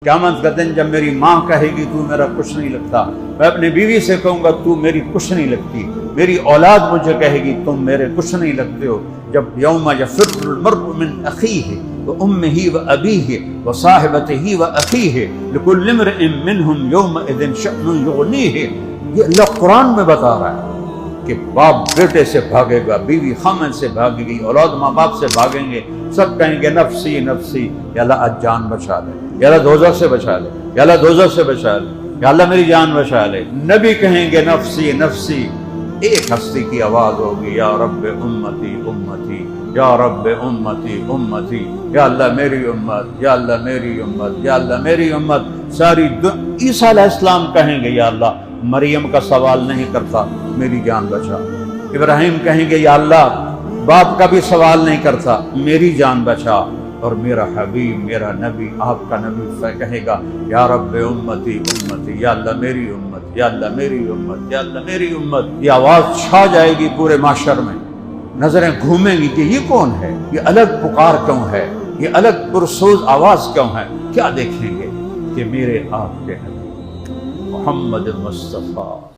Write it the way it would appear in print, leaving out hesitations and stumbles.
क़यामत का दिन जब मेरी माँ कहेगी तू मेरा कुछ नहीं लगता, मैं अपनी बीवी से कहूँगा तू मेरी कुछ नहीं लगती, मेरी औलाद मुझे कहेगी तुम मेरे कुछ नहीं लगते हो। जब यौम यफ़िर्रुल मर्अु मिन अख़ीहि व उम्मिहि व अबीहि व साहिबतिहि व अख़ीहि लिकुल्लि इम्रिइन मिनहुम यौमइज़िन शअनुन युग़नीहि। ये अल्लाह कुरान में बता रहा है कि बाप बेटे से भागेगा, बीवी खामन से भागेगी, औलाद माँ बाप से भागेंगे, सब कहेंगे नफसी नफसी, या अल्लाह आज जान बचा ले, या अल्लाह दोज़ख से बचा ले, या अल्लाह दोज़ख से बचा ले, या अल्लाह मेरी जान बचा ले। नबी कहेंगे नफसी नफसी, एक हस्ती की आवाज होगी या रब्बे उम्मती उम्मती, या रब्बे उम्मती उम्मती, या अल्लाह मेरी उम्मत, या अल्लाह मेरी उम्मत, या अल्लाह मेरी उम्मत। सारी ईसा अलैहिस्सलाम कहेंगे या अल्लाह मरियम का सवाल नहीं करता, मेरी जान बचा। इब्राहिम कहेंगे या अल्लाह बाप का भी सवाल नहीं करता, मेरी जान बचा। और मेरा हबीब, मेरा नबी, आपका नबी कहेगा या रब्बे उम्मती उम्मती, या अल्लाह मेरी उम्मत, या अल्लाह मेरी उम्मत, या अल्लाह मेरी उम्मत। ये आवाज़ छा जाएगी पूरे माशर में, नजरें घूमेंगी कि ये कौन है, ये अलग पुकार क्यों है, ये अलग पुरसोज आवाज़ क्यों है। क्या देखेंगे कि मेरे आपके नबी मोहम्मद मुस्तफ़ा